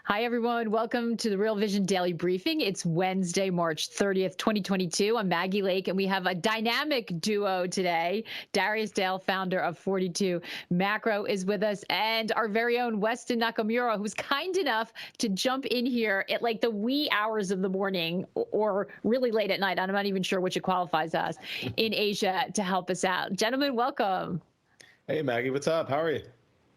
Hi, everyone. Welcome to the Real Vision Daily Briefing. It's Wednesday, March 30th, 2022. I'm Maggie Lake, and we have a dynamic duo today. Darius Dale, founder of 42 Macro, is with us, and our very own Weston Nakamura, who's kind enough to jump in here at like the wee hours of the morning or really late at night. I'm not even sure which it qualifies as in Asia to help us out. Gentlemen, welcome. Hey, Maggie, what's up? How are you?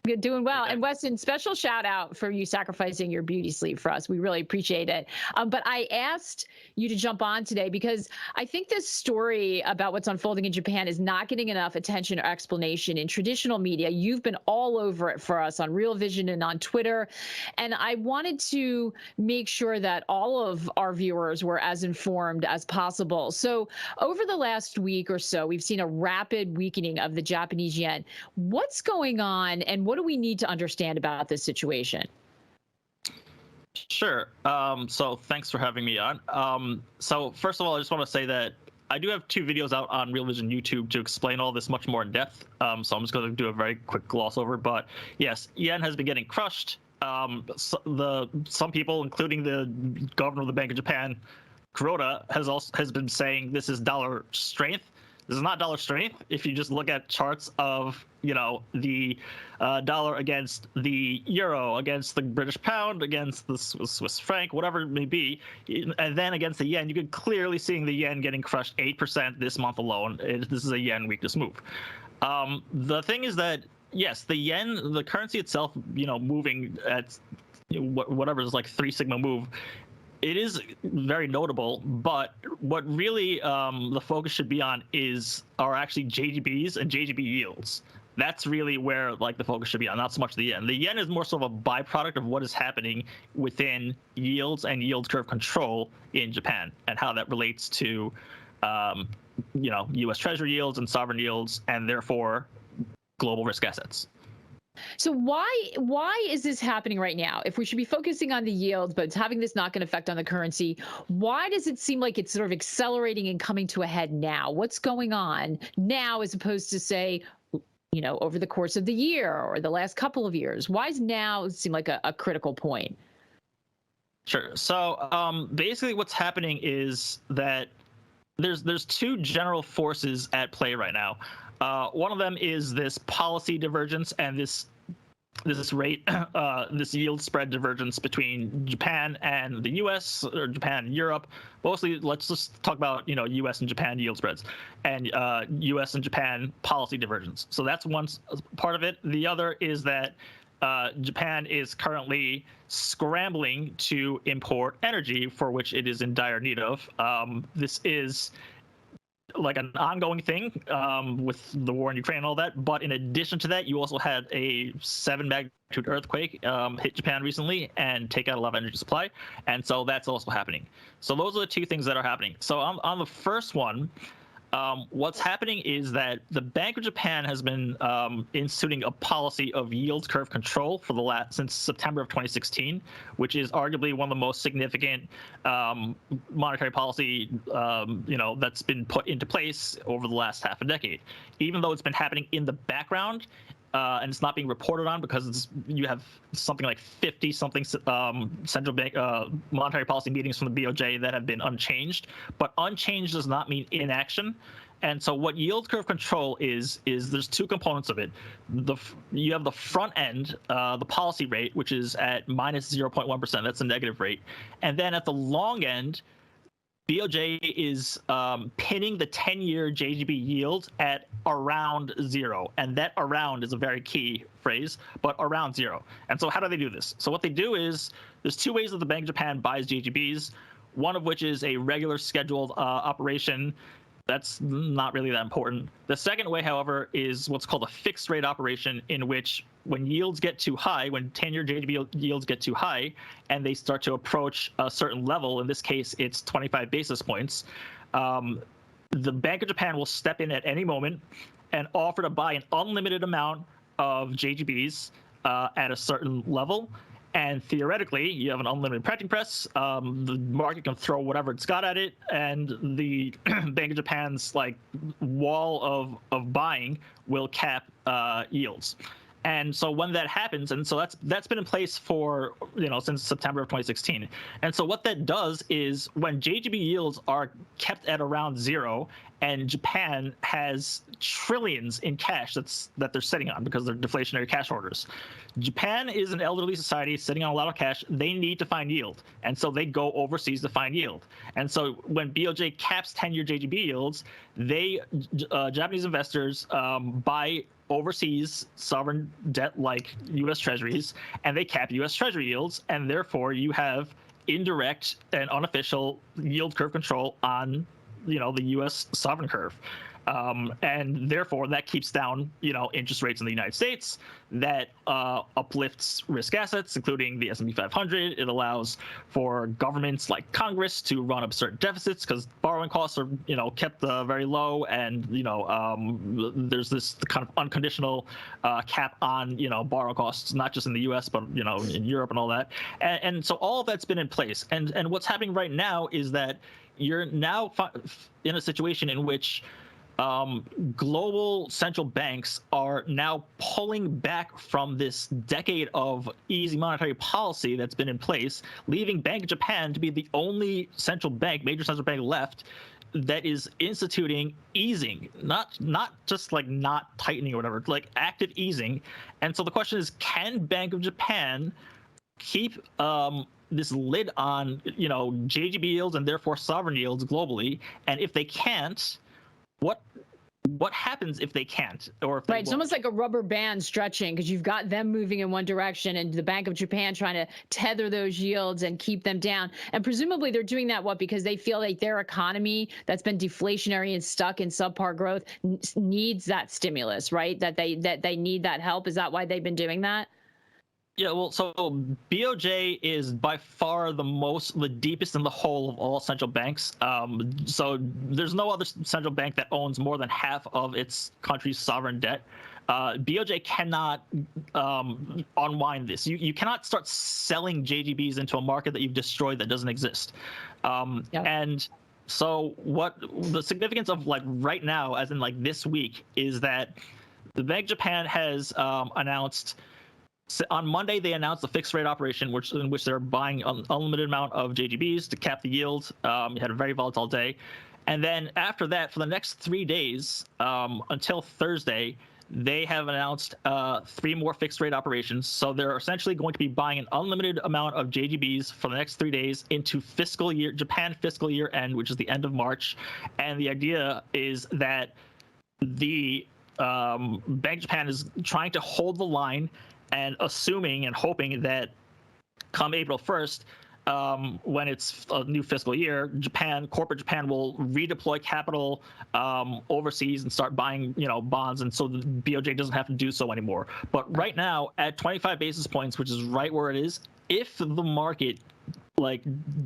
You're doing well. And Weston, special shout out for you sacrificing your beauty sleep for us. We really appreciate it. But I asked you to jump on today because I think this story about what's unfolding in Japan is not getting enough attention or explanation in traditional media. You've been all over it for us on Real Vision and on Twitter. And I wanted to make sure that all of our viewers were as informed as possible. So over the last week or so, we've seen a rapid weakening of the Japanese yen. What's going on, and what do we need to understand about this situation? Sure. So thanks for having me on. So first of all, I just want to say that I do have 2 videos out on Real Vision YouTube to explain all this much more in depth. So I'm just going to do a very quick gloss over. But yes, yen has been getting crushed. Some people, including the governor of the Bank of Japan, Kuroda, has been saying this is dollar strength. This is not dollar strength. If you just look at charts of, the dollar against the euro, against the British pound, against the Swiss franc, whatever it may be, and then against the yen, you could clearly seeing the yen getting crushed 8% this month alone. This is a yen weakness move. The thing is that, yes, the yen, the currency itself, moving at whatever is like 3 sigma move, it is very notable, but what really the focus should be on are actually JGBs and JGB yields. That's really where the focus should be on, not so much the yen. The yen is more sort of a byproduct of what is happening within yields and yield curve control in Japan and how that relates to, U.S. Treasury yields and sovereign yields, and therefore global risk assets. So why is this happening right now? If we should be focusing on the yields, but it's having this knock-on effect on the currency, why does it seem like it's sort of accelerating and coming to a head now? What's going on now as opposed to, say, over the course of the year or the last couple of years? Why does now seem like a critical point? Sure. So basically what's happening is that there's 2 general forces at play right now. One of them is this policy divergence and this rate, this yield spread divergence between Japan and the U.S. or Japan and Europe. Mostly, let's just talk about U.S. and Japan yield spreads and U.S. and Japan policy divergence. So that's one part of it. The other is that Japan is currently scrambling to import energy for which it is in dire need of. This is like an ongoing thing with the war in Ukraine and all that. But in addition to that, you also had a 7 magnitude earthquake hit Japan recently and take out a lot of energy supply. And so that's also happening. So those are the 2 things that are happening. So on the first one, what's happening is that the Bank of Japan has been instituting a policy of yield curve control for since September of 2016, which is arguably one of the most significant monetary policy that's been put into place over the last half a decade. Even though it's been happening in the background, and it's not being reported on because you have something like 50-something central bank monetary policy meetings from the BOJ that have been unchanged. But unchanged does not mean inaction. And so what yield curve control is there's 2 components of it. You have the front end, the policy rate, which is at minus 0.1%. That's a negative rate. And then at the long end, BOJ is pinning the 10-year JGB yield at around 0. And that around is a very key phrase, but around 0. And so how do they do this? So what they do is there's 2 ways that the Bank of Japan buys JGBs, one of which is a regular scheduled operation. That's not really that important. The second way, however, is what's called a fixed rate operation, in which when yields get too high, when 10-year JGB yields get too high, and they start to approach a certain level, in this case, it's 25 basis points, the Bank of Japan will step in at any moment and offer to buy an unlimited amount of JGBs at a certain level. And theoretically, you have an unlimited printing press. The market can throw whatever it's got at it, and the Bank of Japan's wall of buying will cap yields. And so when that happens, and so that's been in place for since September of 2016. And so what that does is when JGB yields are kept at around zero, and Japan has trillions in cash that they're sitting on because they're deflationary cash hoarders. Japan is an elderly society sitting on a lot of cash. They need to find yield, and so they go overseas to find yield. And so when BOJ caps 10-year JGB yields, Japanese investors buy overseas sovereign debt like U.S. Treasuries, and they cap U.S. Treasury yields, and therefore you have indirect and unofficial yield curve control on the U.S. sovereign curve. And therefore that keeps down interest rates in the United States. That uplifts risk assets, including the S&P 500. It allows for governments like Congress to run absurd deficits because borrowing costs are kept very low, and there's this kind of unconditional cap on borrow costs, not just in the U.S. but in Europe and all that. And so all of that's been in place. And what's happening right now is that you're now in a situation in which global central banks are now pulling back from this decade of easy monetary policy that's been in place, leaving Bank of Japan to be the only major central bank left that is instituting easing, not just like not tightening or whatever, like active easing. And so the question is, can Bank of Japan keep this lid on JGB yields and therefore sovereign yields globally? And if they can't, what happens if they can't? Or if they right, it's almost like a rubber band stretching, because you've got them moving in one direction and the Bank of Japan trying to tether those yields and keep them down. And presumably they're doing that because they feel like their economy that's been deflationary and stuck in subpar growth needs that stimulus, right? That they need that help. Is that why they've been doing that? Yeah, well, so BOJ is by far the deepest in the hole of all central banks. So there's no other central bank that owns more than half of its country's sovereign debt. BOJ cannot unwind this. You cannot start selling JGBs into a market that you've destroyed that doesn't exist. And so what the significance of right now, as in this week, is that the Bank of Japan has announced. On Monday, they announced a fixed rate operation in which they're buying an unlimited amount of JGBs to cap the yield. It had a very volatile day. And then after that, for the next 3 days, until Thursday, they have announced 3 more fixed rate operations. So they're essentially going to be buying an unlimited amount of JGBs for the next 3 days into Japan fiscal year end, which is the end of March. And the idea is that the Bank of Japan is trying to hold the line and assuming and hoping that come April 1st, when it's a new fiscal year, corporate Japan will redeploy capital overseas and start buying, bonds, and so the BOJ doesn't have to do so anymore. But right now, at 25 basis points, which is right where it is, if the market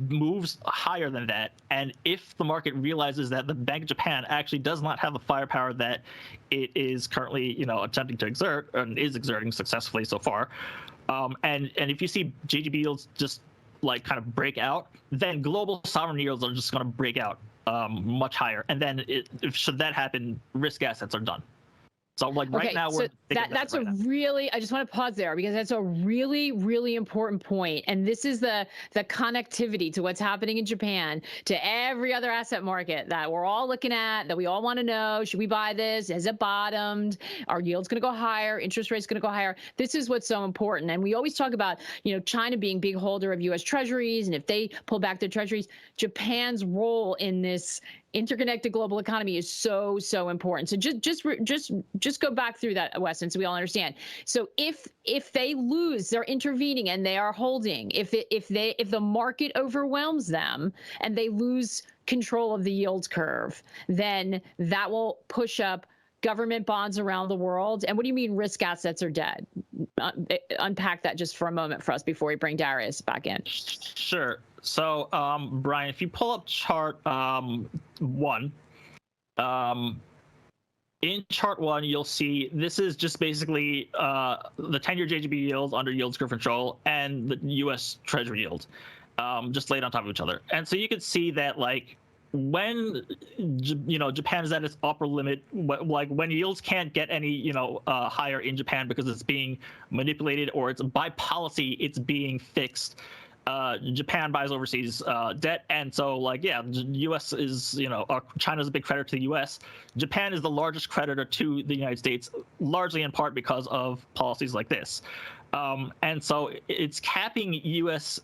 moves higher than that, and if the market realizes that the Bank of Japan actually does not have the firepower that it is currently attempting to exert and is exerting successfully so far, and if you see JGB yields just kind of break out, then global sovereign yields are just going to break out much higher, and then should that happen, risk assets are done. So right now we're that's right really, I just want to pause there because that's a really, really important point. And this is the connectivity to what's happening in Japan to every other asset market that we're all looking at, that we all want to know, should we buy this? Has it bottomed? Are yields going to go higher? Interest rates going to go higher? This is what's so important. And we always talk about, China being big holder of U.S. treasuries. And if they pull back their treasuries, Japan's role in this interconnected global economy is so important. So just go back through that, Weston, so we all understand. So if they lose, they're intervening and they are holding. If the market overwhelms them and they lose control of the yield curve, then that will push up government bonds around the world. And what do you mean risk assets are dead? Unpack that just for a moment for us before we bring Darius back in. Sure. So, Brian, if you pull up chart 1, in chart 1, you'll see this is just basically the 10-year JGB yield under yield curve control and the U.S. Treasury yield, just laid on top of each other. And so you can see that when Japan is at its upper limit, like when yields can't get any higher in Japan because it's being manipulated or it's by policy it's being fixed. Japan buys overseas debt, and so U.S. is China's a big creditor to the U.S. Japan is the largest creditor to the United States, largely in part because of policies like this, and so it's capping U.S.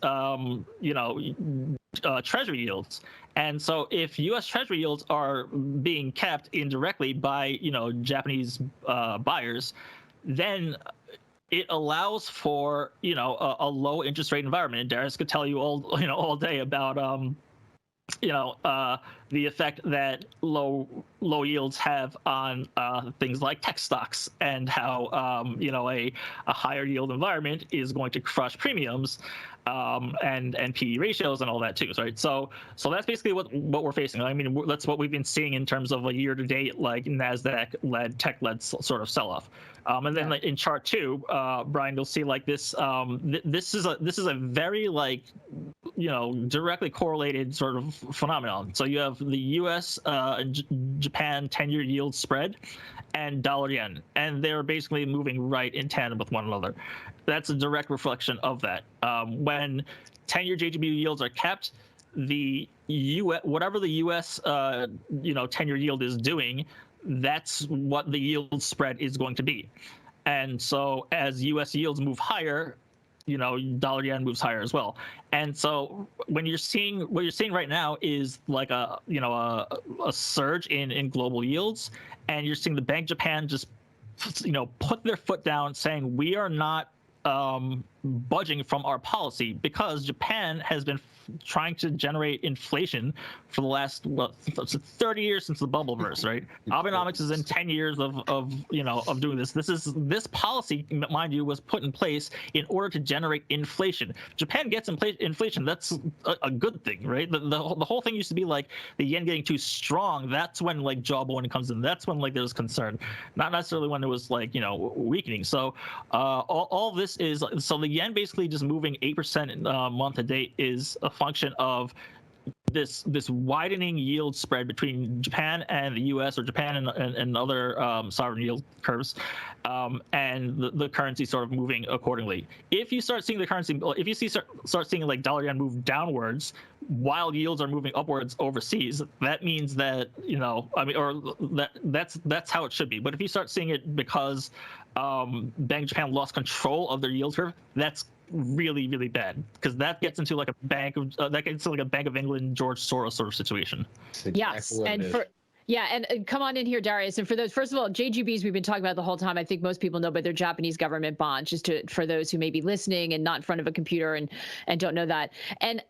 Treasury yields. And so if U.S. Treasury yields are being capped indirectly by Japanese buyers, then it allows for a low interest rate environment. And Darius could tell you all day about the effect that low yields have on things like tech stocks, and how a higher yield environment is going to crush premiums and PE ratios and all that too, right? So that's basically what we're facing. I mean, that's what we've been seeing in terms of a year to date, like Nasdaq-led, tech-led sort of sell-off. And then in chart 2, Brian, you'll see like this. This is a very directly correlated sort of phenomenon. So you have the U.S. Japan 10-year yield spread and dollar yen, and they're basically moving right in tandem with one another. That's a direct reflection of that. When 10-year JGB yields are kept, the whatever the U.S. 10-year yield is doing, that's what the yield spread is going to be. And so as U.S. yields move higher, dollar yen moves higher as well. And so what you're seeing right now is like a surge in global yields, and you're seeing the Bank of Japan just put their foot down, saying we are not budging from our policy, because Japan has been trying to generate inflation for the last 30 years since the bubble burst, right? Abenomics is in 10 years of doing this. This policy, mind you, was put in place in order to generate inflation. Japan gets inflation. That's a good thing, right? The whole thing used to be like the yen getting too strong. That's when jawbone comes in. That's when there's concern, not necessarily when it was weakening. So all this is, so the yen basically just moving 8% month to date is a function of this widening yield spread between Japan and the U.S. or Japan and other sovereign yield curves, and the currency sort of moving accordingly. If you start seeing the currency, if you start seeing like dollar yen move downwards while yields are moving upwards overseas, that means that that's how it should be. But if you start seeing it because Bank of Japan lost control of their yield curve, that's really, really bad, because that gets into like a Bank of England, George Soros sort of situation. Yes, and come on in here, Darius. And for those, first of all, JGBs we've been talking about the whole time. I think most people know, but they're Japanese government bonds. Just for those who may be listening and not in front of a computer and don't know that. And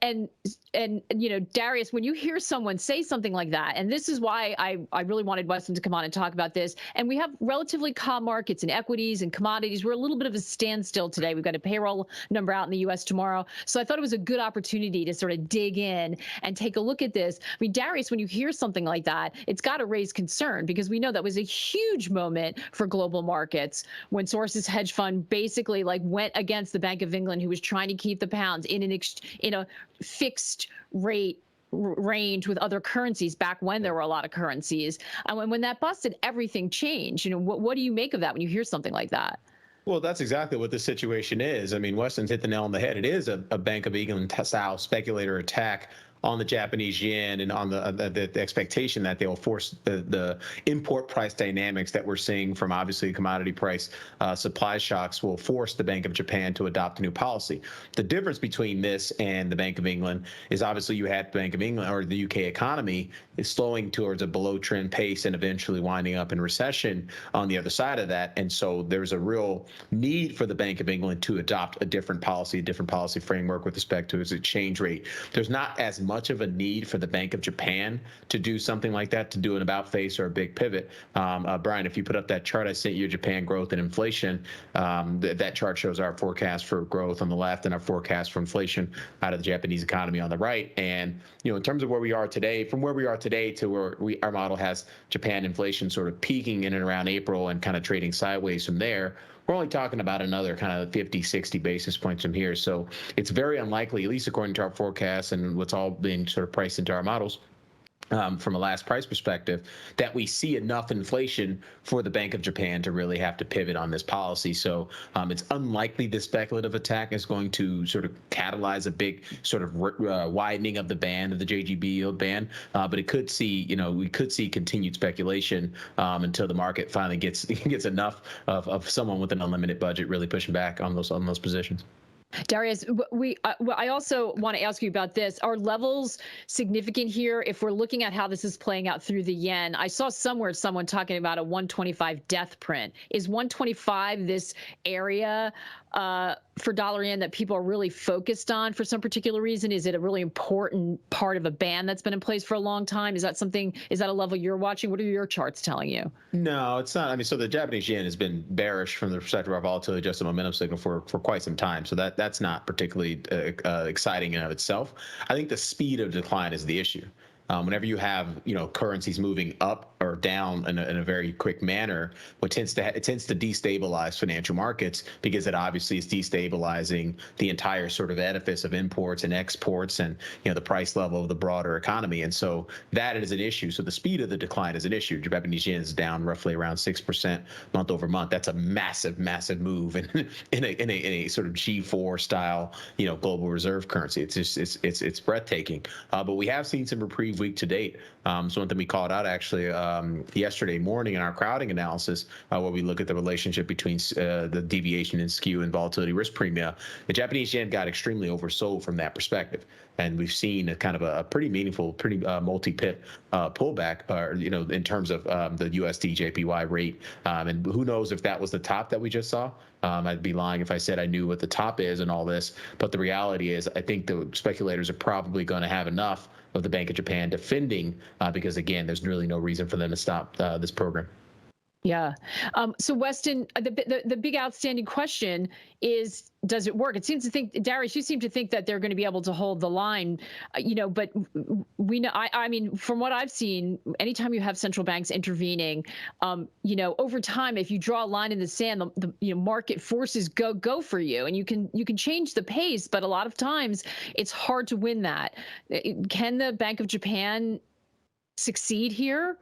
Darius, when you hear someone say something like that, and this is why I really wanted Weston to come on and talk about this. And we have relatively calm markets in equities and commodities. We're a little bit of a standstill today. We've got a payroll number out in the U.S. tomorrow, so I thought it was a good opportunity to sort of dig in and take a look at this. I mean, Darius, when you hear something like that, it's got to raise concern, because we know that was a huge moment for global markets when Source's hedge fund basically went against the Bank of England, who was trying to keep the pounds in a fixed rate range with other currencies back when there were a lot of currencies. And when that busted, everything changed. What do you make of that when you hear something like that? Well, that's exactly what the situation is. I mean, Weston's hit the nail on the head. It is a Bank of England style speculator attack on the Japanese yen, and on the expectation that they will force the import price dynamics that we're seeing from obviously commodity price supply shocks will force the Bank of Japan to adopt a new policy. The difference between this and the Bank of England is obviously you had the Bank of England, or the UK economy is slowing towards a below trend pace and eventually winding up in recession on the other side of that. And so there's a real need for the Bank of England to adopt a different policy framework with respect to its exchange rate. There's not as much of a need for the Bank of Japan to do something like that, to do an about face or a big pivot. Brian, if you put up that chart I sent you, Japan growth and inflation, that chart shows our forecast for growth on the left and our forecast for inflation out of the Japanese economy on the right. And in terms of where we are today, from where we are today to where our model has Japan inflation sort of peaking in and around April and kind of trading sideways from there, we're only talking about another kind of 50, 60 basis points from here. So it's very unlikely, at least according to our forecasts and what's all being sort of priced into our models, from a last price perspective, that we see enough inflation for the Bank of Japan to really have to pivot on this policy. So it's unlikely this speculative attack is going to sort of catalyze a big sort of widening of the band of the JGB yield band, but it could see, we could see continued speculation until the market finally gets enough of someone with an unlimited budget really pushing back on those positions. Darius, I also want to ask you about this. Are levels significant here if we're looking at how this is playing out through the yen? I saw somewhere someone talking about a 125 death print. Is 125 this area for dollar yen that people are really focused on for some particular reason? Is it a really important part of a band that's been in place for a long time? Is that a level you're watching? What are your charts telling you? No, it's not. I mean, so the Japanese yen has been bearish from the perspective of our volatility adjusted momentum signal for quite some time. So that's not particularly exciting in and of itself. I think the speed of decline is the issue. Whenever you have currencies moving up or down in a very quick manner, it tends to destabilize financial markets, because it obviously is destabilizing the entire sort of edifice of imports and exports and the price level of the broader economy. And so that is an issue. So the speed of the decline is an issue. Japanese yen is down roughly around 6% month over month. That's a massive move in a sort of G4 style global reserve currency. It's just it's breathtaking. But we have seen some reprieve week to date. So one thing we called out actually yesterday morning in our crowding analysis, where we look at the relationship between the deviation in skew and volatility risk premia, the Japanese yen got extremely oversold from that perspective. And we've seen a kind of a pretty meaningful, multi-pip pullback, in terms of the USD JPY rate. And who knows if that was the top that we just saw. I'd be lying if I said I knew what the top is and all this. But the reality is, I think the speculators are probably going to have enough of the Bank of Japan defending, because again, there's really no reason for them to stop this program. Yeah. So Weston, the big outstanding question is, does it work? It seems to think, Darius, you seem to think that they're going to be able to hold the line, but we know, I mean, from what I've seen, anytime you have central banks intervening, over time, if you draw a line in the sand, the market forces go for you, and you can change the pace, but a lot of times it's hard to win that. Can the Bank of Japan succeed here?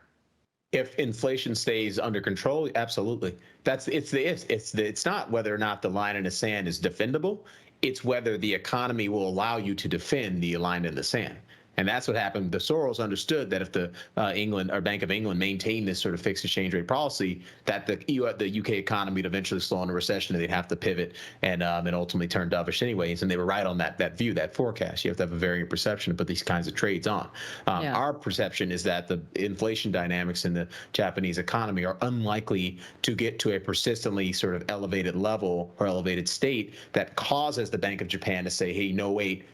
If inflation stays under control, absolutely. It's not whether or not the line in the sand is defendable. It's whether the economy will allow you to defend the line in the sand. And that's what happened. The Soros understood that if the England or Bank of England maintained this sort of fixed exchange rate policy, that the UK economy would eventually slow into recession, and they'd have to pivot and ultimately turn dovish anyways. And they were right on that view, that forecast. You have to have a variant perception to put these kinds of trades on. Our perception is that the inflation dynamics in the Japanese economy are unlikely to get to a persistently sort of elevated level or elevated state that causes the Bank of Japan to say, hey, no, wait,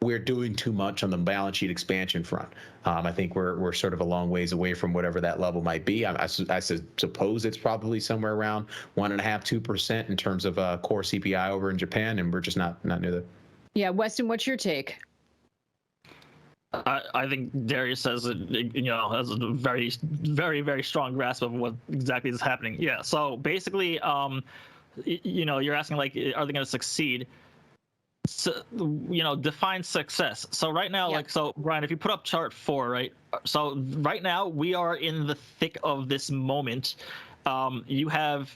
we're doing too much on the balance sheet expansion front. I think we're sort of a long ways away from whatever that level might be. I suppose it's probably somewhere around 1.5–2% in terms of core CPI over in Japan, and we're just not near that. Yeah, Weston, what's your take? I think Darius has a very, very, very strong grasp of what exactly is happening. Yeah. So basically, you're asking, like, are they going to succeed? So, define success. So right now, so Brian, if you put up chart 4, right? So right now we are in the thick of this moment. You have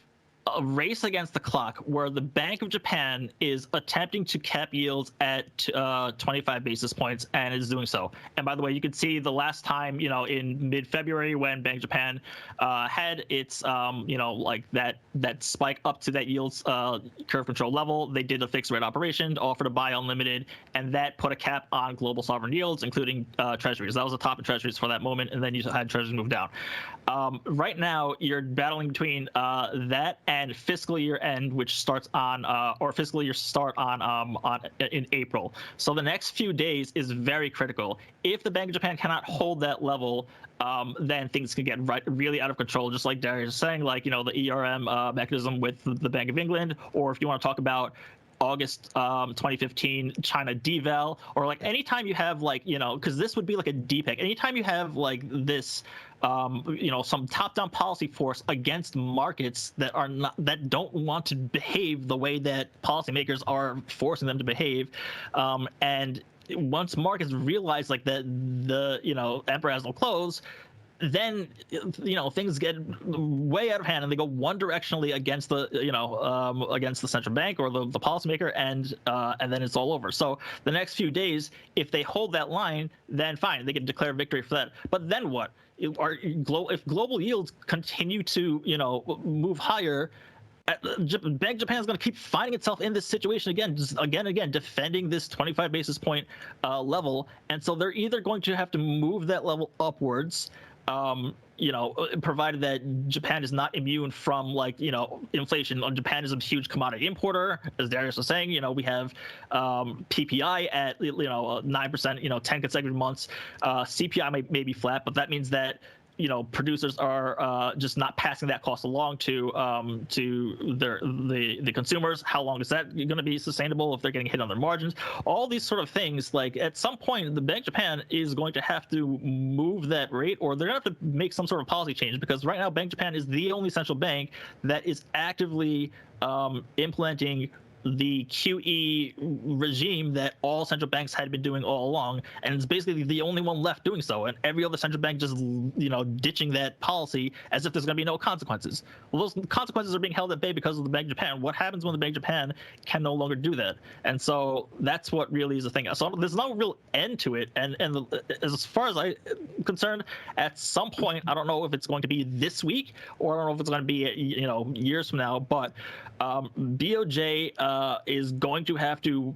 a race against the clock where the Bank of Japan is attempting to cap yields at 25 basis points and is doing so. And by the way, you could see the last time, in mid-February when Bank of Japan had its, like that spike up to that yields curve control level, they did a fixed rate operation, offered to buy unlimited, and that put a cap on global sovereign yields, including treasuries. That was the top of treasuries for that moment, and then you had treasuries move down. Right now, you're battling between that and fiscal year end, which starts on or fiscal year start on in April. So the next few days is very critical. If the Bank of Japan cannot hold that level, then things can get really out of control. Just like Darius is saying, like the ERM mechanism with the Bank of England, or if you want to talk about August 2015 China deval, or like anytime you have because this would be like a DPEC. Anytime you have like this, some top-down policy force against markets that don't want to behave the way that policymakers are forcing them to behave, and once markets realize like that the emperor has no clothes, then things get way out of hand and they go one directionally against the against the central bank or the policymaker, and then it's all over. So the next few days, if they hold that line, then fine, they can declare victory for that. But then what? If global yields continue to move higher, Bank of Japan is going to keep finding itself in this situation again, just again and again, defending this 25 basis point level. And so they're either going to have to move that level upwards, provided that Japan is not immune from inflation. Japan is a huge commodity importer, as Darius was saying. We have PPI at 9%, 10 consecutive months. CPI may be flat, but that means that producers are just not passing that cost along to the consumers. How long is that going to be sustainable if they're getting hit on their margins? All these sort of things. Like at some point, the Bank of Japan is going to have to move that rate, or they're going to have to make some sort of policy change, because right now Bank of Japan is the only central bank that is actively implementing the QE regime that all central banks had been doing all along, and it's basically the only one left doing so, and every other central bank just ditching that policy as if there's going to be no consequences. Well, those consequences are being held at bay because of the Bank of Japan. What happens when the Bank of Japan can no longer do that? And so that's what really is the thing. So there's no real end to it, and as far as I'm concerned, at some point, I don't know if it's going to be this week or I don't know if it's going to be years from now, but BOJ is going to have to,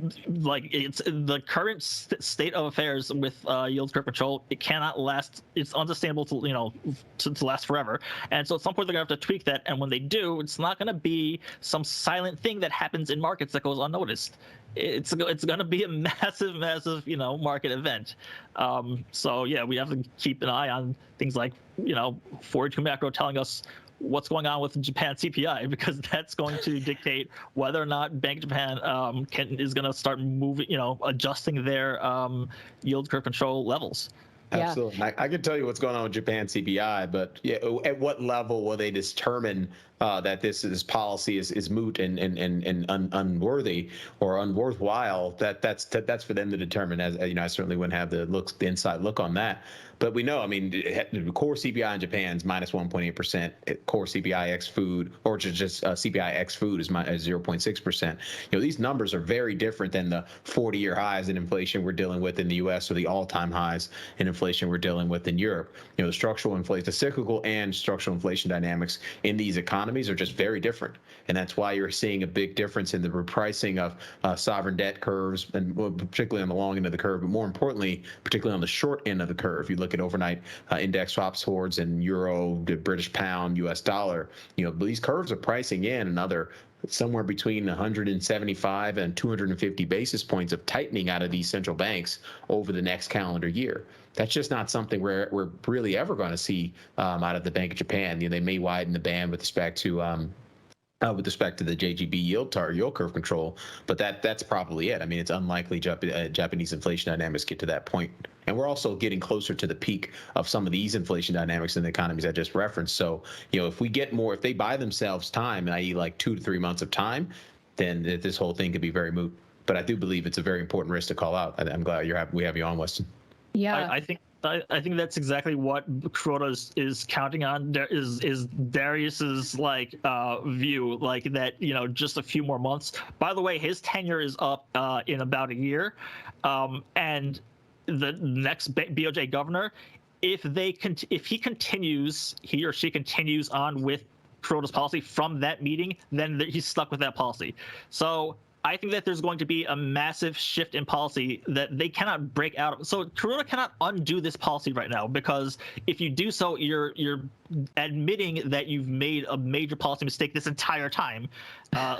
it's the current state of affairs with yield curve control. It cannot last. It's unsustainable to last forever. And so at some point they're gonna have to tweak that. And when they do, it's not gonna be some silent thing that happens in markets that goes unnoticed. It's gonna be a massive market event. So yeah, we have to keep an eye on things like Forward to Macro telling us what's going on with Japan CPI, because that's going to dictate whether or not Bank of Japan is going to start moving, adjusting their yield curve control levels. Absolutely. Yeah. I can tell you what's going on with Japan CPI, but at what level will they determine that this policy is moot and unworthy or unworthwhile? That's for them to determine. As I certainly wouldn't have the inside look on that. But we know, core CPI in Japan is minus 1.8%. Core CPI ex food, or just CPI ex food is 0.6%. These numbers are very different than the 40-year highs in inflation we're dealing with in the U.S. or the all-time highs in inflation we're dealing with in Europe. The structural inflation, the cyclical and structural inflation dynamics in these economies are just very different, and that's why you're seeing a big difference in the repricing of sovereign debt curves, and particularly on the long end of the curve, but more importantly, particularly on the short end of the curve. You look at overnight index swap swords in euro, the British pound, U.S. dollar. These curves are pricing in another somewhere between 175 and 250 basis points of tightening out of these central banks over the next calendar year. That's just not something we're really ever going to see out of the Bank of Japan. They may widen the band with respect to the JGB yield curve control, but that's probably it. It's unlikely Japanese inflation dynamics get to that point. And we're also getting closer to the peak of some of these inflation dynamics in the economies I just referenced. So, if we get more, if they buy themselves time, i.e. like 2 to 3 months of time, then this whole thing could be very moot. But I do believe it's a very important risk to call out. I'm glad we have you on, Weston. Yeah, I think that's exactly what Kuroda is counting on. Is Darius's view, that just a few more months. By the way, his tenure is up in about a year, and the next BOJ governor, if he or she continues on with Kuroda's policy from that meeting, then he's stuck with that policy. So I think that there's going to be a massive shift in policy that they cannot break out of. So Kuroda cannot undo this policy right now, because if you do so, you're admitting that you've made a major policy mistake this entire time.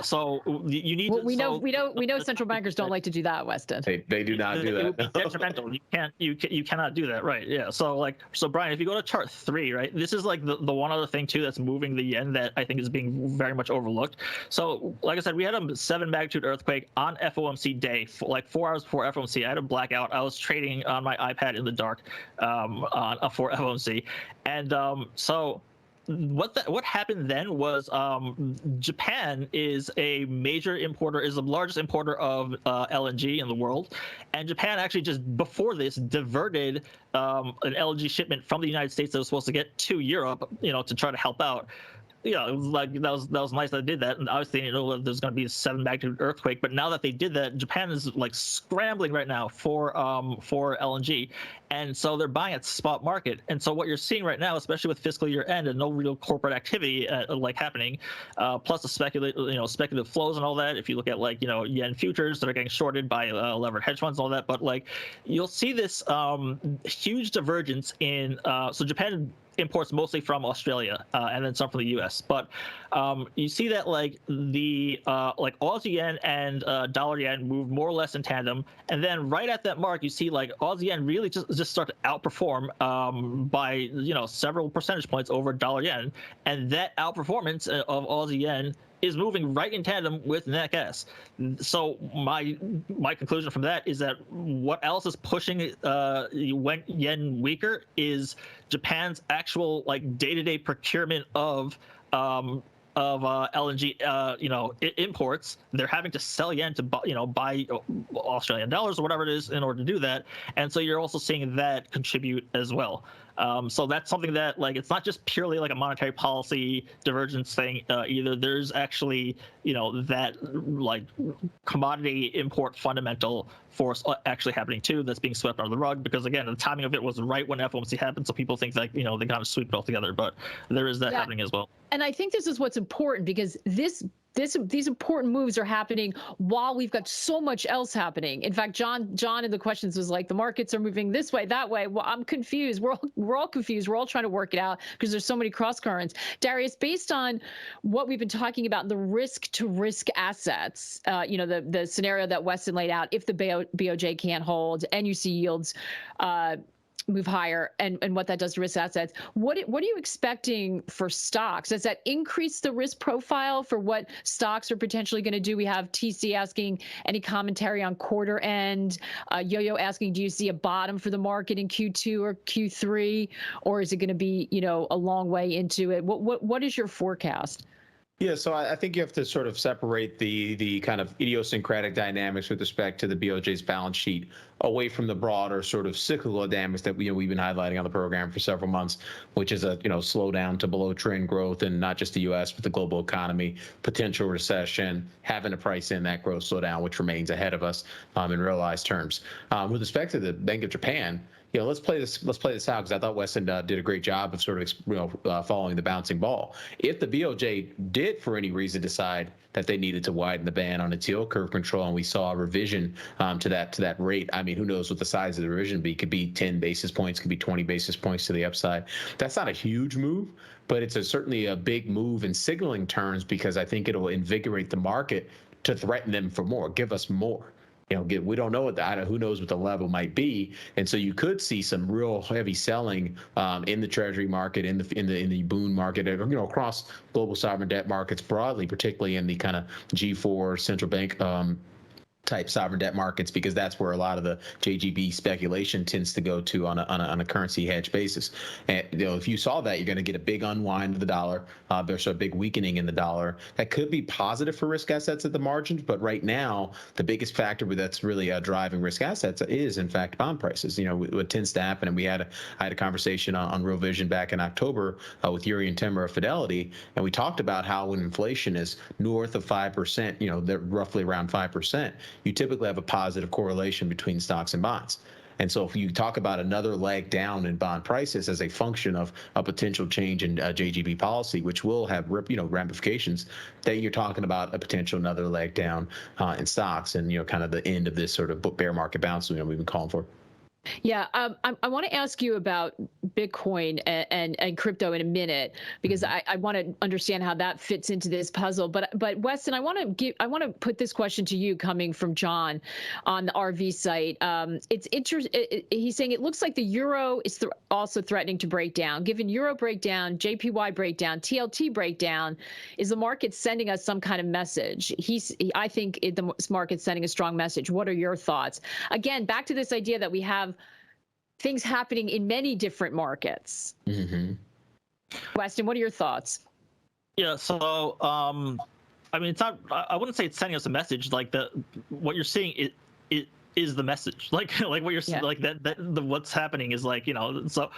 So you need. Well, we know central bankers don't like to do that, Weston. They do not do that. Detrimental. You cannot do that, right? Yeah. So Brian, if you go to chart 3, right, this is the one other thing too that's moving the yen that I think is being very much overlooked. So like I said, we had a 7 magnitude earthquake on FOMC day, 4 hours before FOMC. I had a blackout. I was trading on my iPad in the dark for FOMC, and so what happened then was Japan is a major importer, is the largest importer of LNG in the world, and Japan actually just before this diverted an LNG shipment from the United States that was supposed to get to Europe, to try to help out. It was like that was nice that they did that, and obviously there's going to be a 7 magnitude earthquake. But now that they did that, Japan is like scrambling right now for LNG, and so they're buying at spot market. And so what you're seeing right now, especially with fiscal year end and no real corporate activity happening, plus the speculative flows and all that. If you look at yen futures that are getting shorted by levered hedge funds and all that, but you'll see this huge divergence in so Japan imports mostly from Australia and then some from the U.S. But you see that the Aussie yen and dollar yen move more or less in tandem, and then right at that mark you see Aussie yen really just start to outperform by several percentage points over dollar yen, and that outperformance of Aussie yen is moving right in tandem with nat gas. So my conclusion from that is that what else is pushing yen weaker is Japan's actual day-to-day procurement of LNG imports. They're having to sell yen to buy Australian dollars or whatever it is in order to do that, and so you're also seeing that contribute as well. So that's something that it's not just purely a monetary policy divergence thing either. There's actually that commodity import fundamental force actually happening too, that's being swept under the rug, because again the timing of it was right when FOMC happened, so people think they kind of sweep it all together, but there is that happening as well. And I think this is what's important, because these important moves are happening while we've got so much else happening. In fact, John in the questions was the markets are moving this way, that way. Well, I'm confused. We're all confused. We're all trying to work it out because there's so many cross currents. Darius, based on what we've been talking about, the risk to risk assets, the scenario that Weston laid out, if the BOJ can't hold and you see yields move higher, and what that does to risk assets. What are you expecting for stocks? Does that increase the risk profile for what stocks are potentially going to do? We have TC asking any commentary on quarter end. Yo-Yo asking, do you see a bottom for the market in Q2 or Q3, or is it going to be a long way into it? What is your forecast? Yeah, so I think you have to sort of separate the kind of idiosyncratic dynamics with respect to the BOJ's balance sheet away from the broader sort of cyclical dynamics that we've been highlighting on the program for several months, which is a slowdown to below trend growth, and not just the U.S. but the global economy, potential recession, having to price in that growth slowdown, which remains ahead of us in realized terms. With respect to the Bank of Japan, let's play this out, because I thought Weston did a great job of sort of following the bouncing ball. If the BOJ did for any reason decide that they needed to widen the band on its yield curve control, and we saw a revision to that rate, I mean, who knows what the size of the revision be? Could be 10 basis points, could be 20 basis points to the upside. That's not a huge move, but it's certainly a big move in signaling terms, because I think it'll invigorate the market to threaten them for more, give us more. We don't know who knows what the level might be, and so you could see some real heavy selling in the Treasury market, in the bond market, across global sovereign debt markets broadly, particularly in the kind of G4 central bank type sovereign debt markets, because that's where a lot of the JGB speculation tends to go to on a currency hedge basis. And if you saw that, you're going to get a big unwind of the dollar. There's a big weakening in the dollar that could be positive for risk assets at the margins. But right now, the biggest factor that's really driving risk assets is, in fact, bond prices. What tends to happen, and I had a conversation on Real Vision back in October with Yuri and Timur of Fidelity, and we talked about how when inflation is north of 5%, they're roughly around 5%. You typically have a positive correlation between stocks and bonds. And so if you talk about another leg down in bond prices as a function of a potential change in JGB policy, which will have ramifications, then you're talking about a potential another leg down in stocks, and kind of the end of this sort of bear market bounce we've been calling for. Yeah, I want to ask you about Bitcoin and crypto in a minute, because I want to understand how that fits into this puzzle. But Weston, I want to put this question to you, coming from John on the RV site. It's interesting. He's saying it looks like the euro is also threatening to break down. Given euro breakdown, JPY breakdown, TLT breakdown, is the market sending us some kind of message? I think the market's sending a strong message. What are your thoughts? Again, back to this idea that we have things happening in many different markets. Mm-hmm. Weston, what are your thoughts? Yeah, so I mean, it's not. I wouldn't say it's sending us a message. Like what you're seeing, it is the message. Like what you're like what's happening is like, So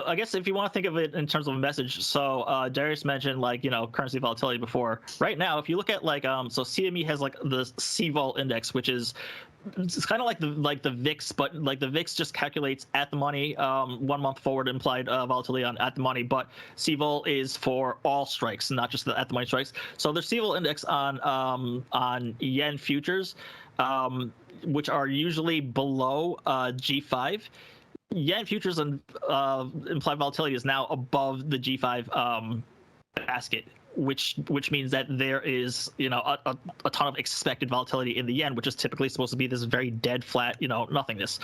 I guess if you want to think of it in terms of a message, so Darius mentioned like currency volatility before. Right now, if you look at like so CME has like the CVol index, which is it's kind of like the VIX, but like the VIX just calculates at the money 1 month forward implied volatility on at the money, but CVol is for all strikes, not just the at the money strikes. So there's CVol index on yen futures, which are usually below G5. Yen futures and implied volatility is now above the G5 basket, which means that there is a ton of expected volatility in the yen, which is typically supposed to be this very dead flat nothingness.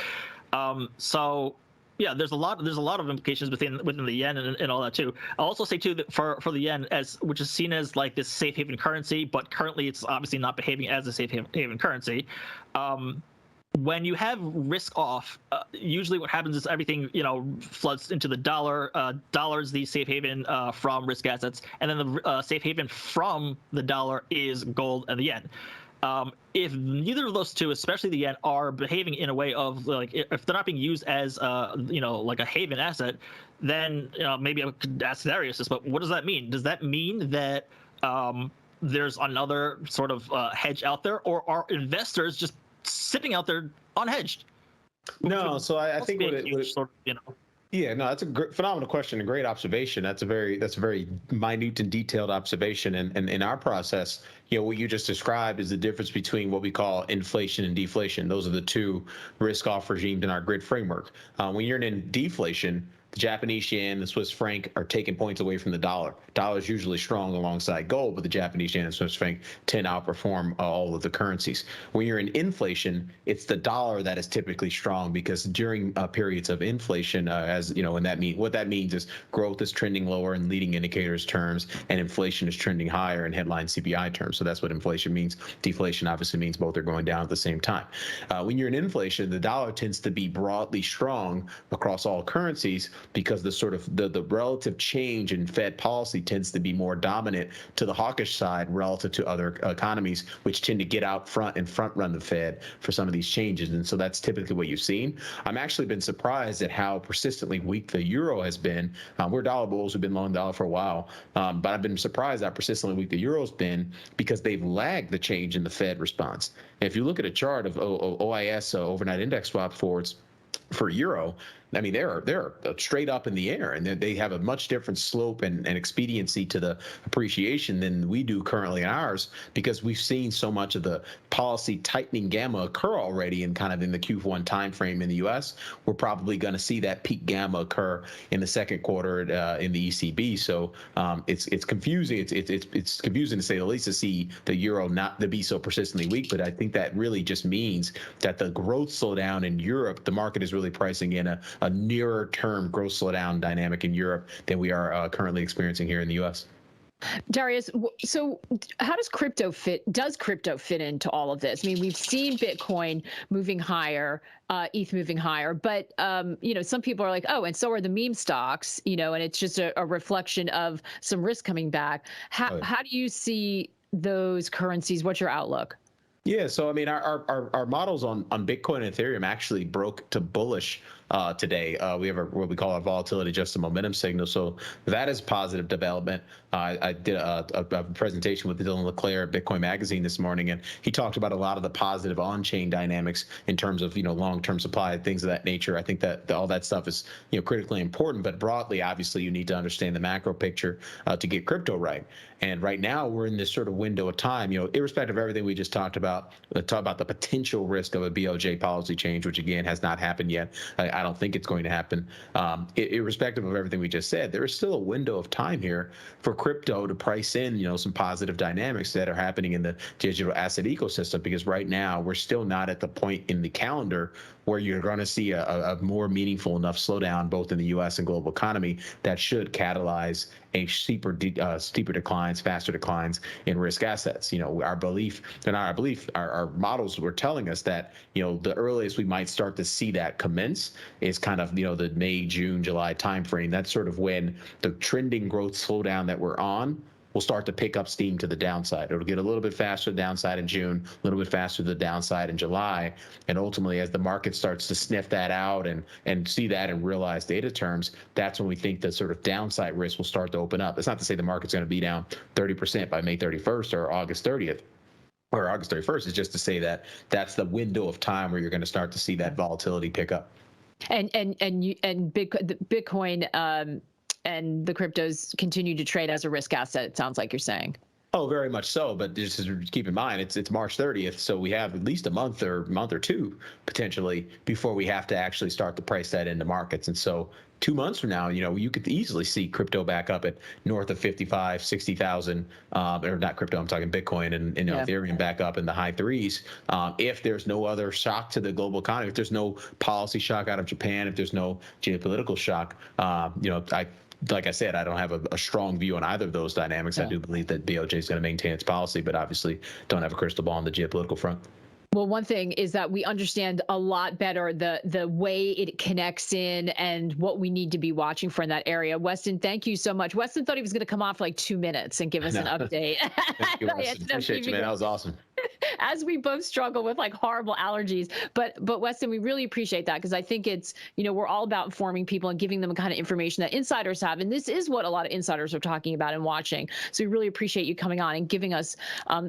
So yeah, there's a lot of implications within the yen and all that too. I'll also say too that for the yen, which is seen as like this safe haven currency, but currently it's obviously not behaving as a safe haven currency. When you have risk off, usually what happens is everything floods into the dollar. Dollar is the safe haven from risk assets, and then the safe haven from the dollar is gold and the yen. If neither of those two, especially the yen, are behaving in a way of like if they're not being used as like a haven asset, then maybe I could ask Darius this, but what does that mean? Does that mean that there's another sort of hedge out there, or are investors just sitting out there unhedged? No, so I think yeah, no, that's a phenomenal question, a great observation. That's a very minute and detailed observation. And in our process, what you just described is the difference between what we call inflation and deflation. Those are the two risk-off regimes in our grid framework. When you're in deflation, the Japanese yen, the Swiss franc are taking points away from the dollar. Dollar is usually strong alongside gold, but the Japanese yen and Swiss franc tend to outperform all of the currencies. When you're in inflation, it's the dollar that is typically strong because during periods of inflation, what that means is growth is trending lower in leading indicators terms, and inflation is trending higher in headline CPI terms. So that's what inflation means. Deflation obviously means both are going down at the same time. When you're in inflation, the dollar tends to be broadly strong across all currencies, because the sort of the relative change in Fed policy tends to be more dominant to the hawkish side relative to other economies, which tend to get out front and front run the Fed for some of these changes. And so that's typically what you've seen. I'm actually been surprised at how persistently weak the euro has been. We're dollar bulls who've been long dollar for a while, but I've been surprised how persistently weak the euro's been because they've lagged the change in the Fed response. And if you look at a chart of OIS, overnight index swap forwards for euro, I mean, they're straight up in the air, and they have a much different slope and expediency to the appreciation than we do currently in ours, because we've seen so much of the policy tightening gamma occur already in kind of in the Q1 timeframe in the U.S. We're probably going to see that peak gamma occur in the second quarter in the ECB. So it's confusing. It's confusing to say the least to see the euro not to be so persistently weak. But I think that really just means that the growth slowdown in Europe, the market is really pricing in a nearer term growth slowdown dynamic in Europe than we are currently experiencing here in the U.S. Darius, so how does crypto fit into all of this? I mean, we've seen Bitcoin moving higher, ETH moving higher, but some people are like, oh, and so are the meme stocks, and it's just a reflection of some risk coming back. How do you see those currencies? What's your outlook? Yeah, so I mean, our models on Bitcoin and Ethereum actually broke to bullish today. We have what we call our volatility adjusted momentum signal. So that is positive development. I did a presentation with Dylan LeClaire at Bitcoin Magazine this morning, and he talked about a lot of the positive on-chain dynamics in terms of long-term supply, things of that nature. I think that all that stuff is critically important, but broadly, obviously, you need to understand the macro picture to get crypto right. And right now, we're in this sort of window of time, irrespective of everything we just talked about the potential risk of a BOJ policy change, which again has not happened yet. I don't think it's going to happen. Irrespective of everything we just said, there is still a window of time here for crypto to price in, some positive dynamics that are happening in the digital asset ecosystem, because right now we're still not at the point in the calendar where you're going to see a more meaningful enough slowdown both in the U.S. and global economy that should catalyze a steeper declines, faster declines in risk assets. Our belief, our models were telling us that, the earliest we might start to see that commence is kind of, the May, June, July timeframe. That's sort of when the trending growth slowdown that we're on will start to pick up steam to the downside. It'll get a little bit faster to the downside in June, a little bit faster to the downside in July. And ultimately, as the market starts to sniff that out and see that in realized data terms, that's when we think the sort of downside risk will start to open up. It's not to say the market's going to be down 30% by May 31st or August 30th. Or August 31st, is just to say that that's the window of time where you're going to start to see that volatility pick up. And Bitcoin and the cryptos continue to trade as a risk asset, it sounds like you're saying. Oh, very much so. But just keep in mind, it's March 30th, so we have at least a month or two potentially before we have to actually start to price that into markets. And so 2 months from now, you could easily see crypto back up at north of 55, 60,000, or not crypto, I'm talking Bitcoin and Ethereum back up in the high threes. If there's no other shock to the global economy, if there's no policy shock out of Japan, if there's no geopolitical shock, like I said, I don't have a strong view on either of those dynamics. Yeah. I do believe that BOJ is going to maintain its policy, but obviously don't have a crystal ball on the geopolitical front. Well, one thing is that we understand a lot better the way it connects in and what we need to be watching for in that area. Weston, thank you so much. Weston thought he was going to come on for like 2 minutes and give us an update. Thank you, Weston. Appreciate you, man. That was awesome. As we both struggle with like horrible allergies. But Weston, we really appreciate that, because I think it's, we're all about informing people and giving them the kind of information that insiders have. And this is what a lot of insiders are talking about and watching. So we really appreciate you coming on and giving us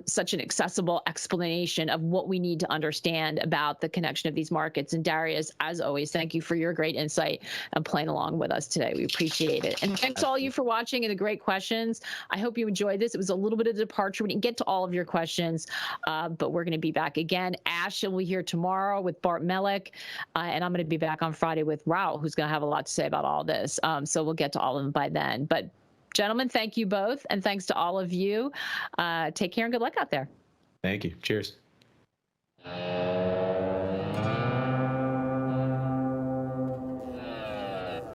such an accessible explanation of what we need to understand about the connection of these markets. And Darius, as always, thank you for your great insight and playing along with us today. We appreciate it. And thanks to all you for watching and the great questions. I hope you enjoyed this. It was a little bit of a departure. We didn't get to all of your questions, but we're going to be back again. Ash will be here tomorrow with Bart Mellick, and I'm going to be back on Friday with Raul, who's going to have a lot to say about all this. So we'll get to all of them by then. But gentlemen, thank you both, and thanks to all of you. Take care and good luck out there. Thank you. Cheers.